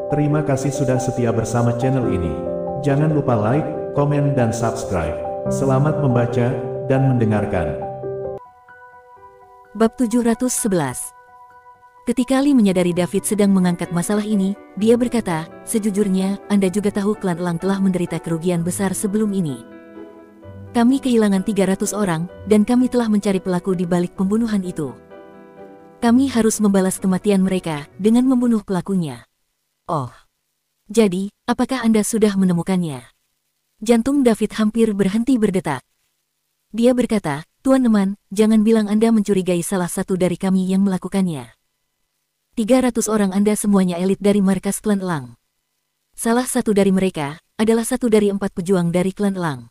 Terima kasih sudah setia bersama channel ini. Jangan lupa like, komen dan subscribe. Selamat membaca dan mendengarkan. Bab 711. Ketika Lee menyadari David sedang mengangkat masalah ini, dia berkata, "Sejujurnya, Anda juga tahu klan Elang telah menderita kerugian besar sebelum ini. Kami kehilangan 300 orang, dan kami telah mencari pelaku di balik pembunuhan itu. Kami harus membalas kematian mereka dengan membunuh pelakunya." "Oh. Jadi, apakah Anda sudah menemukannya?" Jantung David hampir berhenti berdetak. Dia berkata, "Tuan Neman, jangan bilang Anda mencurigai salah satu dari kami yang melakukannya. 300 orang Anda semuanya elit dari markas klan Elang. Salah satu dari mereka adalah satu dari 4 pejuang dari klan Elang.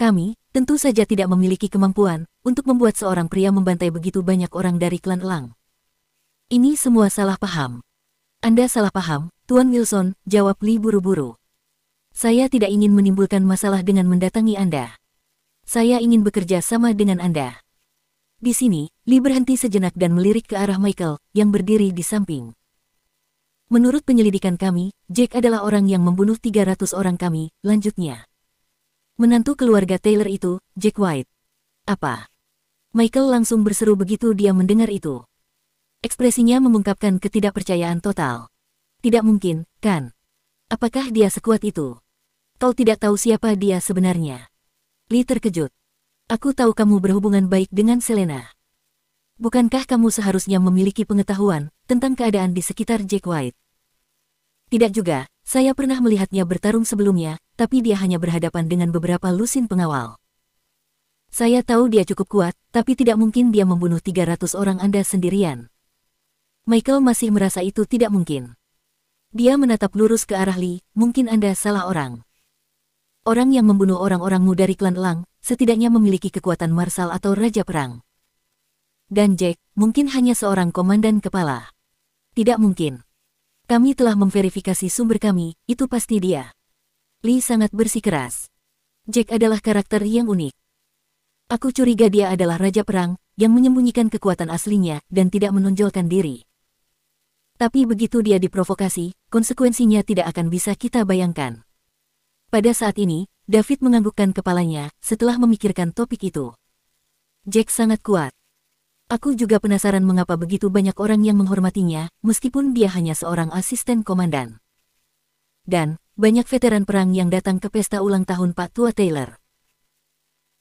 Kami, tentu saja tidak memiliki kemampuan untuk membuat seorang pria membantai begitu banyak orang dari klan Elang. Ini semua salah paham." "Anda salah paham, Tuan Wilson," jawab Lee buru-buru. "Saya tidak ingin menimbulkan masalah dengan mendatangi Anda. Saya ingin bekerja sama dengan Anda." Di sini, Lee berhenti sejenak dan melirik ke arah Michael, yang berdiri di samping. "Menurut penyelidikan kami, Jack adalah orang yang membunuh 300 orang kami," lanjutnya. "Menantu keluarga Taylor itu, Jack White." "Apa?" Michael langsung berseru begitu dia mendengar itu. Ekspresinya mengungkapkan ketidakpercayaan total. "Tidak mungkin, kan? Apakah dia sekuat itu? Kau tidak tahu siapa dia sebenarnya?" Lee terkejut. "Aku tahu kamu berhubungan baik dengan Selena. Bukankah kamu seharusnya memiliki pengetahuan tentang keadaan di sekitar Jack White?" "Tidak juga, saya pernah melihatnya bertarung sebelumnya, tapi dia hanya berhadapan dengan beberapa lusin pengawal. Saya tahu dia cukup kuat, tapi tidak mungkin dia membunuh 300 orang Anda sendirian." Michael masih merasa itu tidak mungkin. Dia menatap lurus ke arah Lee, "Mungkin Anda salah orang. Orang yang membunuh orang-orangmu dari klan Elang, setidaknya memiliki kekuatan marsal atau raja perang. Dan Jack, mungkin hanya seorang komandan kepala. Tidak mungkin. Kami telah memverifikasi sumber kami, itu pasti dia." Lee sangat bersikeras. "Jack adalah karakter yang unik. Aku curiga dia adalah raja perang, yang menyembunyikan kekuatan aslinya dan tidak menonjolkan diri. Tapi begitu dia diprovokasi, konsekuensinya tidak akan bisa kita bayangkan." Pada saat ini, David menganggukkan kepalanya setelah memikirkan topik itu. "Jack sangat kuat. Aku juga penasaran mengapa begitu banyak orang yang menghormatinya, meskipun dia hanya seorang asisten komandan. Dan, banyak veteran perang yang datang ke pesta ulang tahun Pak Tua Taylor.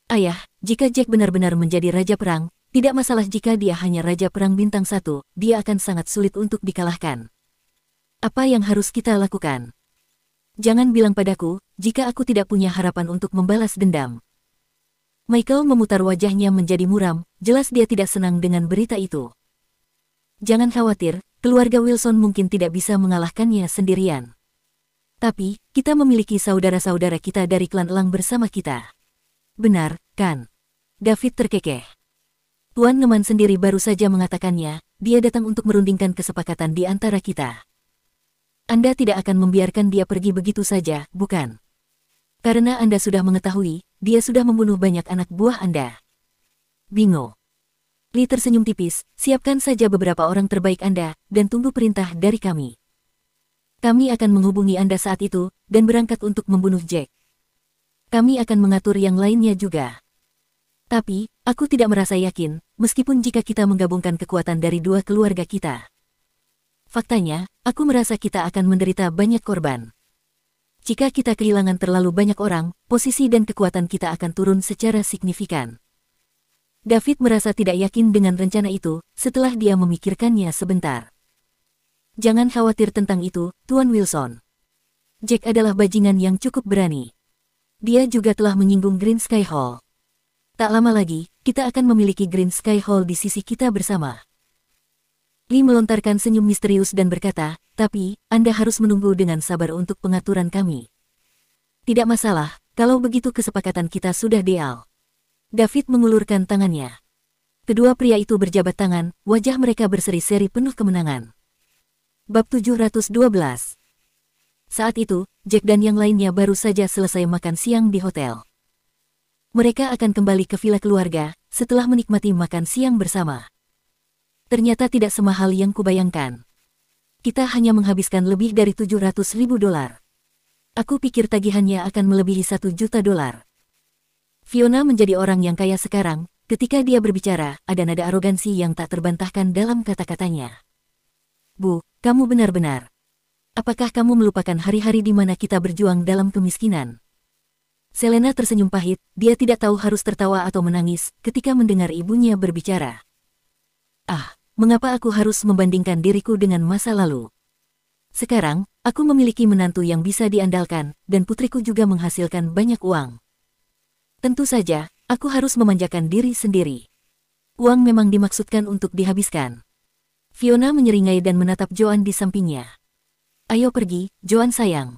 Ayah, jika Jack benar-benar menjadi raja perang, tidak masalah jika dia hanya raja perang bintang 1, dia akan sangat sulit untuk dikalahkan. Apa yang harus kita lakukan? Jangan bilang padaku, jika aku tidak punya harapan untuk membalas dendam." Michael memutar wajahnya menjadi muram, jelas dia tidak senang dengan berita itu. "Jangan khawatir, keluarga Wilson mungkin tidak bisa mengalahkannya sendirian. Tapi, kita memiliki saudara-saudara kita dari klan Elang bersama kita." "Benar, kan?" David terkekeh. "Tuan Neman sendiri baru saja mengatakannya, dia datang untuk merundingkan kesepakatan di antara kita. Anda tidak akan membiarkan dia pergi begitu saja, bukan? Karena Anda sudah mengetahui, dia sudah membunuh banyak anak buah Anda." "Bingo." Lee tersenyum tipis, "Siapkan saja beberapa orang terbaik Anda, dan tunggu perintah dari kami. Kami akan menghubungi Anda saat itu, dan berangkat untuk membunuh Jack. Kami akan mengatur yang lainnya juga. Tapi, aku tidak merasa yakin, meskipun jika kita menggabungkan kekuatan dari dua keluarga kita. Faktanya, aku merasa kita akan menderita banyak korban. Jika kita kehilangan terlalu banyak orang, posisi dan kekuatan kita akan turun secara signifikan." David merasa tidak yakin dengan rencana itu, setelah dia memikirkannya sebentar. "Jangan khawatir tentang itu, Tuan Wilson. Jack adalah bajingan yang cukup berani. Dia juga telah menyinggung Green Sky Hall. Tak lama lagi, kita akan memiliki Green Sky Hall di sisi kita bersama." Lee melontarkan senyum misterius dan berkata, "Tapi, Anda harus menunggu dengan sabar untuk pengaturan kami." "Tidak masalah, kalau begitu kesepakatan kita sudah deal." David mengulurkan tangannya. Kedua pria itu berjabat tangan, wajah mereka berseri-seri penuh kemenangan. Bab 712. Saat itu, Jack dan yang lainnya baru saja selesai makan siang di hotel. Mereka akan kembali ke villa keluarga, setelah menikmati makan siang bersama. Ternyata tidak semahal yang kubayangkan. kita hanya menghabiskan lebih dari $700.000. Aku pikir tagihannya akan melebihi $1 juta. Fiona menjadi orang yang kaya sekarang. Ketika dia berbicara, ada nada arogansi yang tak terbantahkan dalam kata-katanya. Bu, kamu benar-benar. Apakah kamu melupakan hari-hari di mana kita berjuang dalam kemiskinan? Selena tersenyum pahit, dia tidak tahu harus tertawa atau menangis ketika mendengar ibunya berbicara. Ah, mengapa aku harus membandingkan diriku dengan masa lalu? Sekarang, aku memiliki menantu yang bisa diandalkan, dan putriku juga menghasilkan banyak uang. Tentu saja, aku harus memanjakan diri sendiri. Uang memang dimaksudkan untuk dihabiskan. Fiona menyeringai dan menatap Joan di sampingnya. Ayo pergi, Joan sayang.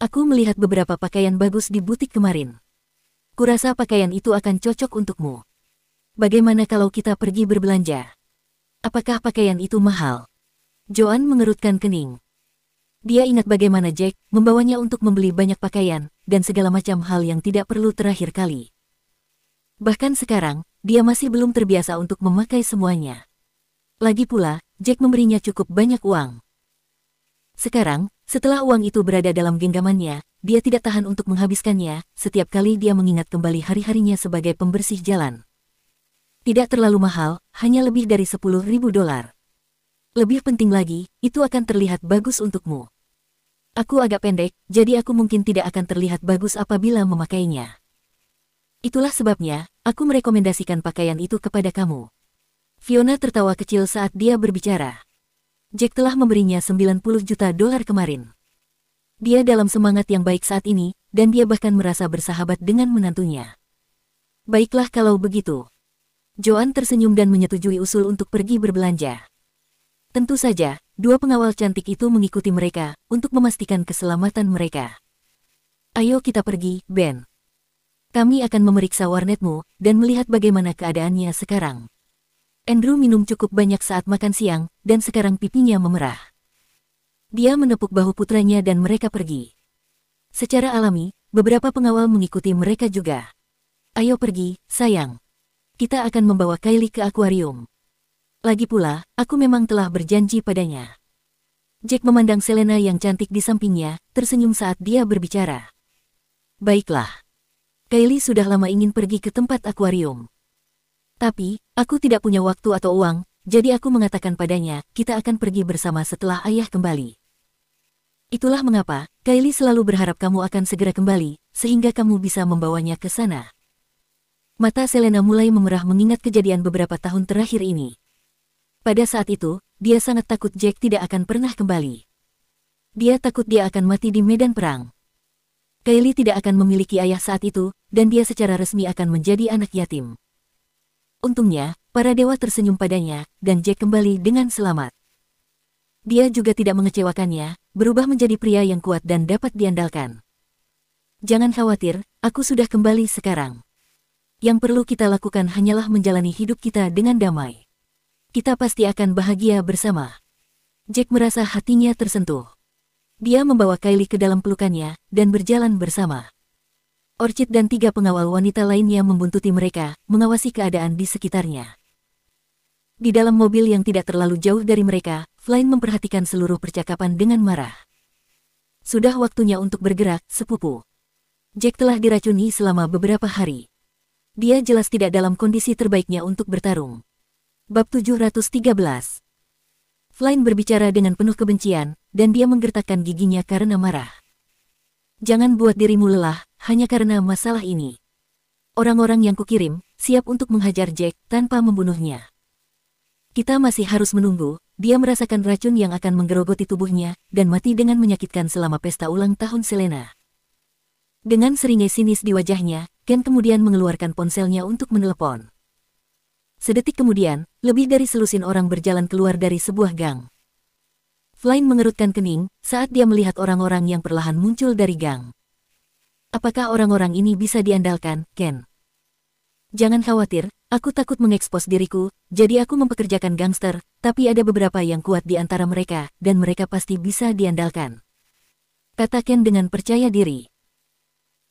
Aku melihat beberapa pakaian bagus di butik kemarin. Kurasa pakaian itu akan cocok untukmu. Bagaimana kalau kita pergi berbelanja? Apakah pakaian itu mahal? Joan mengerutkan kening. Dia ingat bagaimana Jack membawanya untuk membeli banyak pakaian, dan segala macam hal yang tidak perlu terakhir kali. Bahkan sekarang, dia masih belum terbiasa untuk memakai semuanya. Lagi pula, Jack memberinya cukup banyak uang. Sekarang, setelah uang itu berada dalam genggamannya, dia tidak tahan untuk menghabiskannya setiap kali dia mengingat kembali hari-harinya sebagai pembersih jalan. Tidak terlalu mahal, hanya lebih dari $10.000. Lebih penting lagi, itu akan terlihat bagus untukmu. Aku agak pendek, jadi aku mungkin tidak akan terlihat bagus apabila memakainya. Itulah sebabnya, aku merekomendasikan pakaian itu kepada kamu. Fiona tertawa kecil saat dia berbicara. Jack telah memberinya $90 juta kemarin. Dia dalam semangat yang baik saat ini, dan dia bahkan merasa bersahabat dengan menantunya. Baiklah kalau begitu. Joan tersenyum dan menyetujui usul untuk pergi berbelanja. Tentu saja, dua pengawal cantik itu mengikuti mereka untuk memastikan keselamatan mereka. Ayo kita pergi, Ben. Kami akan memeriksa warnetmu dan melihat bagaimana keadaannya sekarang. Andrew minum cukup banyak saat makan siang, dan sekarang pipinya memerah. Dia menepuk bahu putranya dan mereka pergi. Secara alami, beberapa pengawal mengikuti mereka juga. Ayo pergi, sayang. Kita akan membawa Kylie ke akuarium. Lagi pula, aku memang telah berjanji padanya. Jack memandang Selena yang cantik di sampingnya, tersenyum saat dia berbicara. Baiklah. Kylie sudah lama ingin pergi ke tempat akuarium. Tapi, aku tidak punya waktu atau uang, jadi aku mengatakan padanya, kita akan pergi bersama setelah ayah kembali. Itulah mengapa, Kylie selalu berharap kamu akan segera kembali, sehingga kamu bisa membawanya ke sana. Mata Selena mulai memerah mengingat kejadian beberapa tahun terakhir ini. Pada saat itu, dia sangat takut Jack tidak akan pernah kembali. Dia takut dia akan mati di medan perang. Kylie tidak akan memiliki ayah saat itu, dan dia secara resmi akan menjadi anak yatim. Untungnya, para dewa tersenyum padanya, dan Jack kembali dengan selamat. Dia juga tidak mengecewakannya, berubah menjadi pria yang kuat dan dapat diandalkan. Jangan khawatir, aku sudah kembali sekarang. Yang perlu kita lakukan hanyalah menjalani hidup kita dengan damai. Kita pasti akan bahagia bersama. Jack merasa hatinya tersentuh. Dia membawa Kylie ke dalam pelukannya, dan berjalan bersama. Orchid dan 3 pengawal wanita lainnya membuntuti mereka, mengawasi keadaan di sekitarnya. Di dalam mobil yang tidak terlalu jauh dari mereka, Flynn memperhatikan seluruh percakapan dengan marah. Sudah waktunya untuk bergerak, sepupu. Jack telah diracuni selama beberapa hari. Dia jelas tidak dalam kondisi terbaiknya untuk bertarung. Bab 713. Flynn berbicara dengan penuh kebencian, dan dia menggertakkan giginya karena marah. Jangan buat dirimu lelah, hanya karena masalah ini. Orang-orang yang kukirim, siap untuk menghajar Jack tanpa membunuhnya. Kita masih harus menunggu, dia merasakan racun yang akan menggerogoti tubuhnya, dan mati dengan menyakitkan selama pesta ulang tahun Selena. Dengan seringai sinis di wajahnya, Ken kemudian mengeluarkan ponselnya untuk menelepon. Sedetik kemudian, lebih dari selusin orang berjalan keluar dari sebuah gang. Flynn mengerutkan kening saat dia melihat orang-orang yang perlahan muncul dari gang. Apakah orang-orang ini bisa diandalkan, Ken? Jangan khawatir, aku takut mengekspos diriku, jadi aku mempekerjakan gangster, tapi ada beberapa yang kuat di antara mereka, dan mereka pasti bisa diandalkan. Kata Ken dengan percaya diri.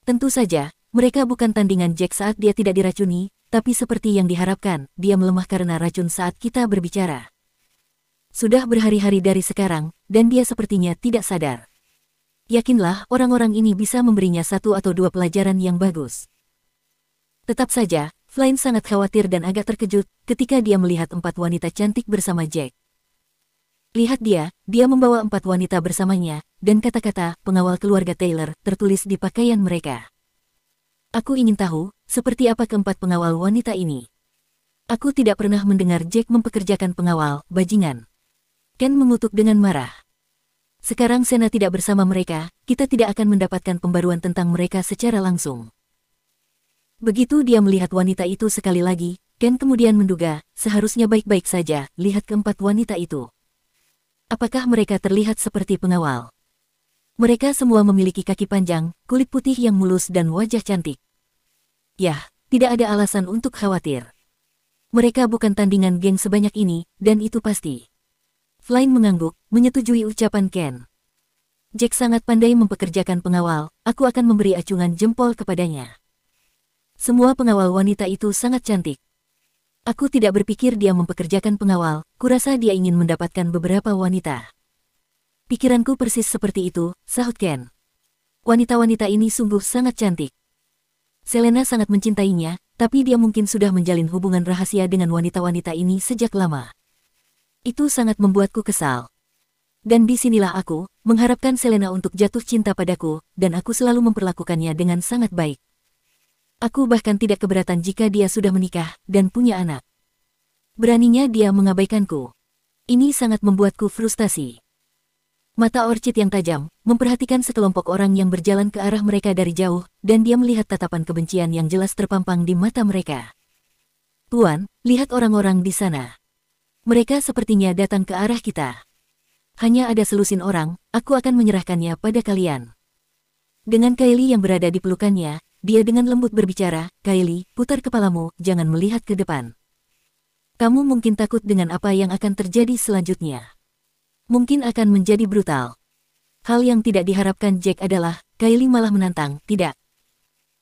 Tentu saja, mereka bukan tandingan Jack saat dia tidak diracuni, tapi seperti yang diharapkan, dia melemah karena racun saat kita berbicara. Sudah berhari-hari dari sekarang, dan dia sepertinya tidak sadar. Yakinlah orang-orang ini bisa memberinya 1 atau 2 pelajaran yang bagus. Tetap saja, Flynn sangat khawatir dan agak terkejut ketika dia melihat 4 wanita cantik bersama Jack. Lihat dia membawa 4 wanita bersamanya, dan kata-kata pengawal keluarga Taylor tertulis di pakaian mereka. Aku ingin tahu, seperti apa keempat pengawal wanita ini. Aku tidak pernah mendengar Jack mempekerjakan pengawal, bajingan. Ken mengutuk dengan marah. Sekarang Sena tidak bersama mereka, kita tidak akan mendapatkan pembaruan tentang mereka secara langsung. Begitu dia melihat wanita itu sekali lagi, Ken kemudian menduga, seharusnya baik-baik saja, lihat keempat wanita itu. Apakah mereka terlihat seperti pengawal? Mereka semua memiliki kaki panjang, kulit putih yang mulus dan wajah cantik. Yah, tidak ada alasan untuk khawatir. Mereka bukan tandingan geng sebanyak ini, dan itu pasti. Flynn mengangguk, menyetujui ucapan Ken. Jack sangat pandai mempekerjakan pengawal, aku akan memberi acungan jempol kepadanya. Semua pengawal wanita itu sangat cantik. Aku tidak berpikir dia mempekerjakan pengawal, kurasa dia ingin mendapatkan beberapa wanita. Pikiranku persis seperti itu, sahut Ken. Wanita-wanita ini sungguh sangat cantik. Selena sangat mencintainya, tapi dia mungkin sudah menjalin hubungan rahasia dengan wanita-wanita ini sejak lama. Itu sangat membuatku kesal. Dan disinilah aku, mengharapkan Selena untuk jatuh cinta padaku, dan aku selalu memperlakukannya dengan sangat baik. Aku bahkan tidak keberatan jika dia sudah menikah, dan punya anak. Beraninya dia mengabaikanku. Ini sangat membuatku frustasi. Mata Orchid yang tajam, memperhatikan sekelompok orang yang berjalan ke arah mereka dari jauh, dan dia melihat tatapan kebencian yang jelas terpampang di mata mereka. Tuan, lihat orang-orang di sana. Mereka sepertinya datang ke arah kita. Hanya ada selusin orang, aku akan menyerahkannya pada kalian. Dengan Kylie yang berada di pelukannya, dia dengan lembut berbicara, Kylie, putar kepalamu, jangan melihat ke depan. Kamu mungkin takut dengan apa yang akan terjadi selanjutnya. Mungkin akan menjadi brutal. Hal yang tidak diharapkan Jack adalah, Kylie malah menantang, tidak.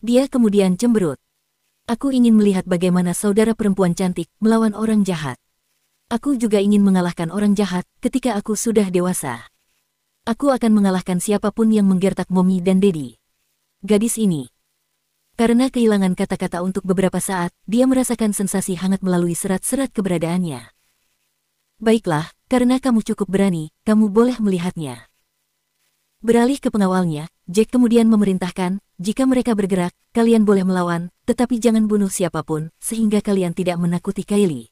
Dia kemudian cemberut. Aku ingin melihat bagaimana saudara perempuan cantik melawan orang jahat. Aku juga ingin mengalahkan orang jahat ketika aku sudah dewasa. Aku akan mengalahkan siapapun yang menggertak Mommy dan Daddy. Gadis ini. Karena kehilangan kata-kata untuk beberapa saat, dia merasakan sensasi hangat melalui serat-serat keberadaannya. Baiklah, karena kamu cukup berani, kamu boleh melihatnya. Beralih ke pengawalnya, Jack kemudian memerintahkan, jika mereka bergerak, kalian boleh melawan, tetapi jangan bunuh siapapun, sehingga kalian tidak menakuti Kylie.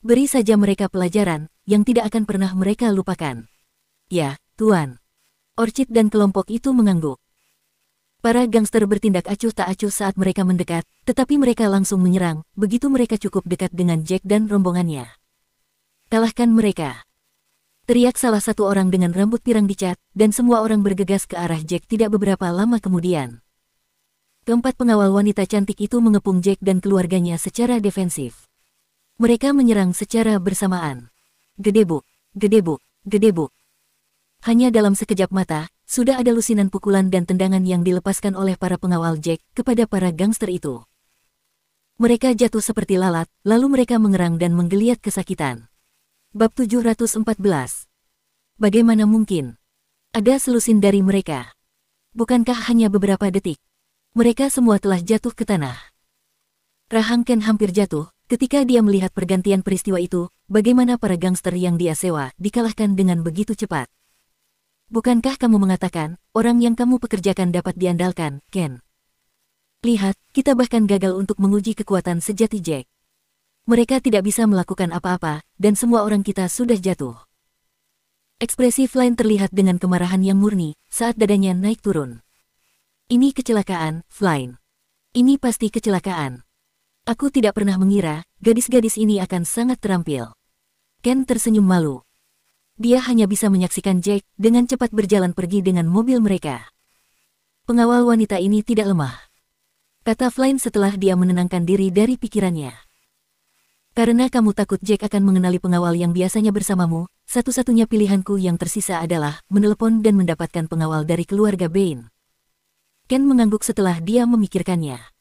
Beri saja mereka pelajaran, yang tidak akan pernah mereka lupakan. Ya, Tuan. Orchid dan kelompok itu mengangguk. Para gangster bertindak acuh tak acuh saat mereka mendekat, tetapi mereka langsung menyerang, begitu mereka cukup dekat dengan Jack dan rombongannya. Kalahkan mereka. Teriak salah satu orang dengan rambut pirang dicat, dan semua orang bergegas ke arah Jack tidak beberapa lama kemudian. Keempat pengawal wanita cantik itu mengepung Jack dan keluarganya secara defensif. Mereka menyerang secara bersamaan. Gedebuk, gedebuk, gedebuk. Hanya dalam sekejap mata, sudah ada lusinan pukulan dan tendangan yang dilepaskan oleh para pengawal Jack kepada para gangster itu. Mereka jatuh seperti lalat, lalu mereka mengerang dan menggeliat kesakitan. Bab 714. Bagaimana mungkin? Ada selusin dari mereka. Bukankah hanya beberapa detik? Mereka semua telah jatuh ke tanah. Rahang Ken hampir jatuh ketika dia melihat pergantian peristiwa itu, bagaimana para gangster yang dia sewa dikalahkan dengan begitu cepat. Bukankah kamu mengatakan, orang yang kamu pekerjakan dapat diandalkan, Ken? Lihat, kita bahkan gagal untuk menguji kekuatan sejati Jack. Mereka tidak bisa melakukan apa-apa, dan semua orang kita sudah jatuh. Ekspresi Flynn terlihat dengan kemarahan yang murni, saat dadanya naik turun. Ini kecelakaan, Flynn. Ini pasti kecelakaan. Aku tidak pernah mengira, gadis-gadis ini akan sangat terampil. Ken tersenyum malu. Dia hanya bisa menyaksikan Jack dengan cepat berjalan pergi dengan mobil mereka. Pengawal wanita ini tidak lemah, kata Flynn setelah dia menenangkan diri dari pikirannya. Karena kamu takut Jack akan mengenali pengawal yang biasanya bersamamu, satu-satunya pilihanku yang tersisa adalah menelepon dan mendapatkan pengawal dari keluarga Bain. Ken mengangguk setelah dia memikirkannya.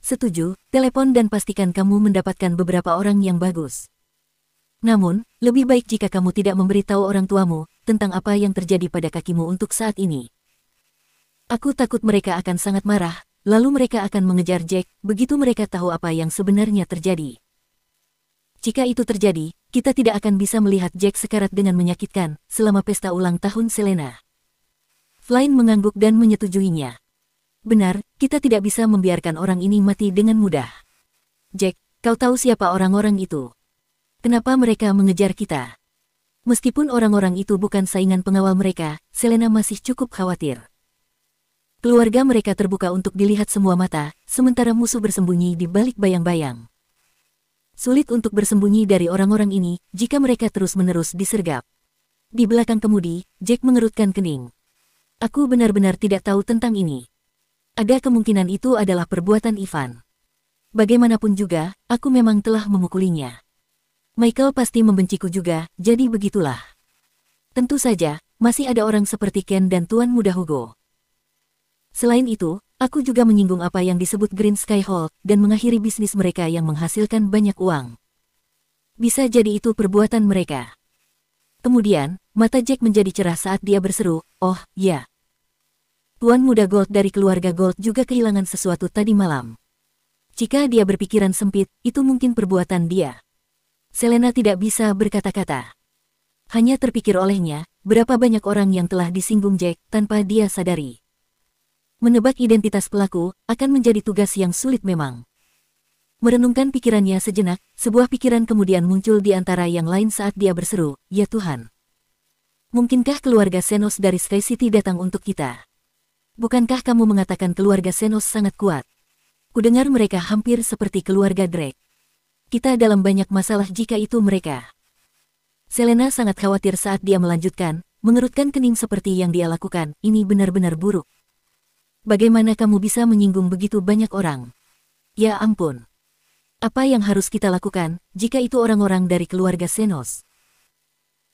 Setuju, telepon dan pastikan kamu mendapatkan beberapa orang yang bagus. Namun, lebih baik jika kamu tidak memberitahu orang tuamu tentang apa yang terjadi pada kakimu untuk saat ini. Aku takut mereka akan sangat marah, lalu mereka akan mengejar Jack begitu mereka tahu apa yang sebenarnya terjadi. Jika itu terjadi, kita tidak akan bisa melihat Jack sekarat dengan menyakitkan selama pesta ulang tahun Selena. Flynn mengangguk dan menyetujuinya. Benar, kita tidak bisa membiarkan orang ini mati dengan mudah. Jack, kau tahu siapa orang-orang itu? Kenapa mereka mengejar kita? Meskipun orang-orang itu bukan saingan pengawal mereka, Selena masih cukup khawatir. Keluarga mereka terbuka untuk dilihat semua mata, sementara musuh bersembunyi di balik bayang-bayang. Sulit untuk bersembunyi dari orang-orang ini jika mereka terus-menerus disergap. Di belakang kemudi, Jack mengerutkan kening. Aku benar-benar tidak tahu tentang ini. Ada kemungkinan itu adalah perbuatan Ivan. Bagaimanapun juga, aku memang telah memukulinya. Michael pasti membenciku juga, jadi begitulah. Tentu saja, masih ada orang seperti Ken dan Tuan Muda Hugo. Selain itu, aku juga menyinggung apa yang disebut Green Sky Hall dan mengakhiri bisnis mereka yang menghasilkan banyak uang. Bisa jadi itu perbuatan mereka. Kemudian, mata Jack menjadi cerah saat dia berseru, "Oh, ya. Tuan Muda Gold dari keluarga Gold juga kehilangan sesuatu tadi malam." Jika dia berpikiran sempit, itu mungkin perbuatan dia. Selena tidak bisa berkata-kata. Hanya terpikir olehnya, berapa banyak orang yang telah disinggung Jack tanpa dia sadari. Menebak identitas pelaku akan menjadi tugas yang sulit memang. Merenungkan pikirannya sejenak, sebuah pikiran kemudian muncul di antara yang lain saat dia berseru, "Ya Tuhan. Mungkinkah keluarga Senos dari Sky City datang untuk kita? Bukankah kamu mengatakan keluarga Senos sangat kuat? Kudengar mereka hampir seperti keluarga Drake. Kita dalam banyak masalah jika itu mereka." Selena sangat khawatir saat dia melanjutkan, mengerutkan kening seperti yang dia lakukan, "Ini benar-benar buruk. Bagaimana kamu bisa menyinggung begitu banyak orang? Ya ampun. Apa yang harus kita lakukan jika itu orang-orang dari keluarga Senos?"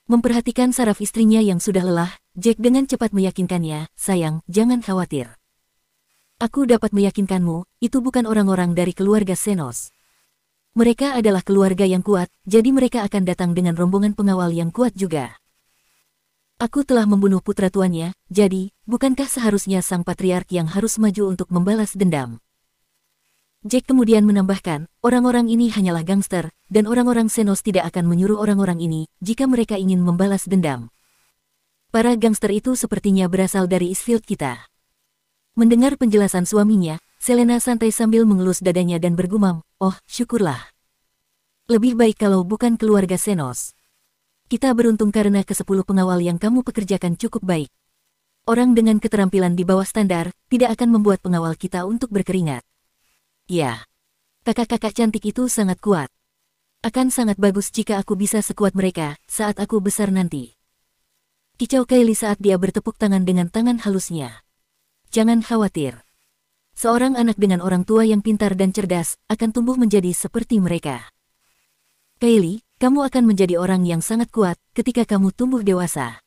Memperhatikan saraf istrinya yang sudah lelah, Jack dengan cepat meyakinkannya, "Sayang, jangan khawatir. Aku dapat meyakinkanmu, itu bukan orang-orang dari keluarga Senos. Mereka adalah keluarga yang kuat, jadi mereka akan datang dengan rombongan pengawal yang kuat juga. Aku telah membunuh putra tuannya, jadi, bukankah seharusnya sang patriark yang harus maju untuk membalas dendam?" Jack kemudian menambahkan, "Orang-orang ini hanyalah gangster, dan orang-orang Senos tidak akan menyuruh orang-orang ini jika mereka ingin membalas dendam. Para gangster itu sepertinya berasal dari Eastfield kita." Mendengar penjelasan suaminya, Selena santai sambil mengelus dadanya dan bergumam, "Oh, syukurlah. Lebih baik kalau bukan keluarga Senos. Kita beruntung karena ke-10 pengawal yang kamu pekerjakan cukup baik. Orang dengan keterampilan di bawah standar tidak akan membuat pengawal kita untuk berkeringat. Ya, kakak-kakak cantik itu sangat kuat. Akan sangat bagus jika aku bisa sekuat mereka saat aku besar nanti." Kicau Kylie saat dia bertepuk tangan dengan tangan halusnya. "Jangan khawatir. Seorang anak dengan orang tua yang pintar dan cerdas akan tumbuh menjadi seperti mereka. Kylie, kamu akan menjadi orang yang sangat kuat ketika kamu tumbuh dewasa.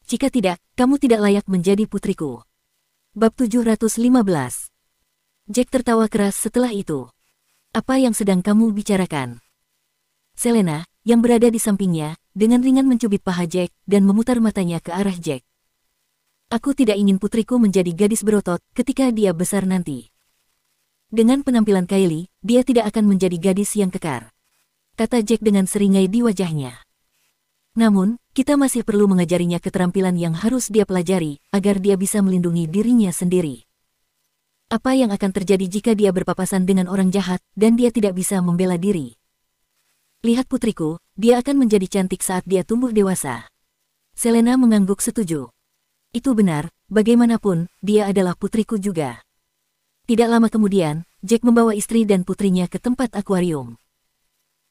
Jika tidak, kamu tidak layak menjadi putriku." Bab 715. Jack tertawa keras setelah itu. "Apa yang sedang kamu bicarakan?" Selena, yang berada di sampingnya, dengan ringan mencubit paha Jack dan memutar matanya ke arah Jack. "Aku tidak ingin putriku menjadi gadis berotot ketika dia besar nanti. Dengan penampilan Kylie, dia tidak akan menjadi gadis yang kekar," kata Jack dengan seringai di wajahnya. "Namun, kita masih perlu mengajarinya keterampilan yang harus dia pelajari agar dia bisa melindungi dirinya sendiri. Apa yang akan terjadi jika dia berpapasan dengan orang jahat dan dia tidak bisa membela diri? Lihat putriku, dia akan menjadi cantik saat dia tumbuh dewasa." Selena mengangguk setuju. "Itu benar, bagaimanapun, dia adalah putriku juga." Tidak lama kemudian, Jack membawa istri dan putrinya ke tempat akuarium.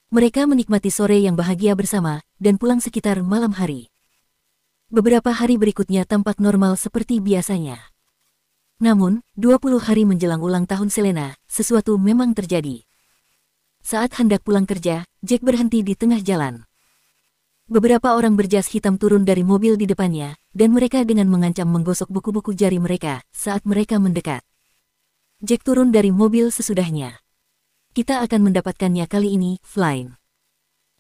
Mereka menikmati sore yang bahagia bersama dan pulang sekitar malam hari. Beberapa hari berikutnya tampak normal seperti biasanya. Namun, 20 hari menjelang ulang tahun Selena, sesuatu memang terjadi. Saat hendak pulang kerja, Jack berhenti di tengah jalan. Beberapa orang berjas hitam turun dari mobil di depannya, dan mereka dengan mengancam menggosok buku-buku jari mereka saat mereka mendekat. Jack turun dari mobil sesudahnya. "Kita akan mendapatkannya kali ini, Flynn.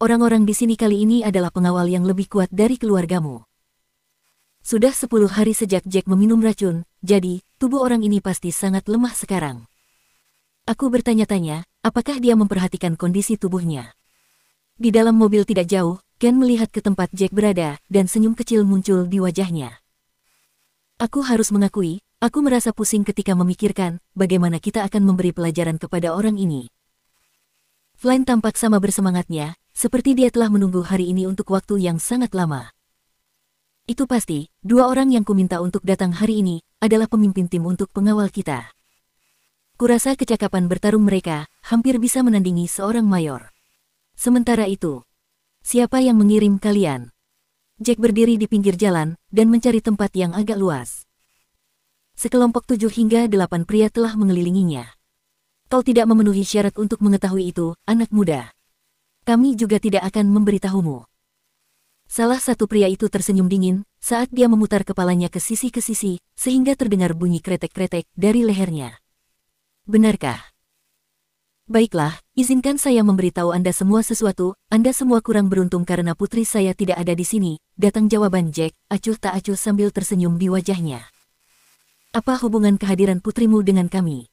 orang-orang di sini kali ini adalah pengawal yang lebih kuat dari keluargamu. Sudah 10 hari sejak Jack meminum racun, jadi tubuh orang ini pasti sangat lemah sekarang. Aku bertanya-tanya, apakah dia memperhatikan kondisi tubuhnya? Di dalam mobil tidak jauh, Ken melihat ke tempat Jack berada, dan senyum kecil muncul di wajahnya. Aku harus mengakui, aku merasa pusing ketika memikirkan bagaimana kita akan memberi pelajaran kepada orang ini. Flynn tampak sama bersemangatnya, seperti dia telah menunggu hari ini untuk waktu yang sangat lama. Itu pasti, dua orang yang kuminta untuk datang hari ini adalah pemimpin tim untuk pengawal kita. Kurasa kecakapan bertarung mereka hampir bisa menandingi seorang mayor. Sementara itu, siapa yang mengirim kalian? Jack berdiri di pinggir jalan dan mencari tempat yang agak luas. Sekelompok 7 hingga 8 pria telah mengelilinginya. Kau tidak memenuhi syarat untuk mengetahui itu, anak muda. Kami juga tidak akan memberitahumu. Salah satu pria itu tersenyum dingin saat dia memutar kepalanya ke sisi sehingga terdengar bunyi kretek-kretek dari lehernya. Benarkah? Baiklah, izinkan saya memberitahu Anda semua sesuatu. Anda semua kurang beruntung karena putri saya tidak ada di sini, datang jawaban Jack, acuh tak acuh sambil tersenyum di wajahnya. Apa hubungan kehadiran putrimu dengan kami?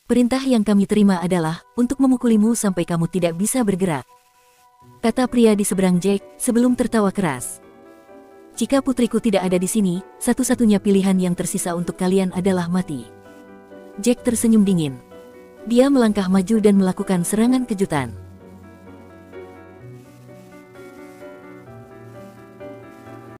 Perintah yang kami terima adalah untuk memukulimu sampai kamu tidak bisa bergerak, kata pria di seberang Jack sebelum tertawa keras. Jika putriku tidak ada di sini, satu-satunya pilihan yang tersisa untuk kalian adalah mati. Jack tersenyum dingin. Dia melangkah maju dan melakukan serangan kejutan.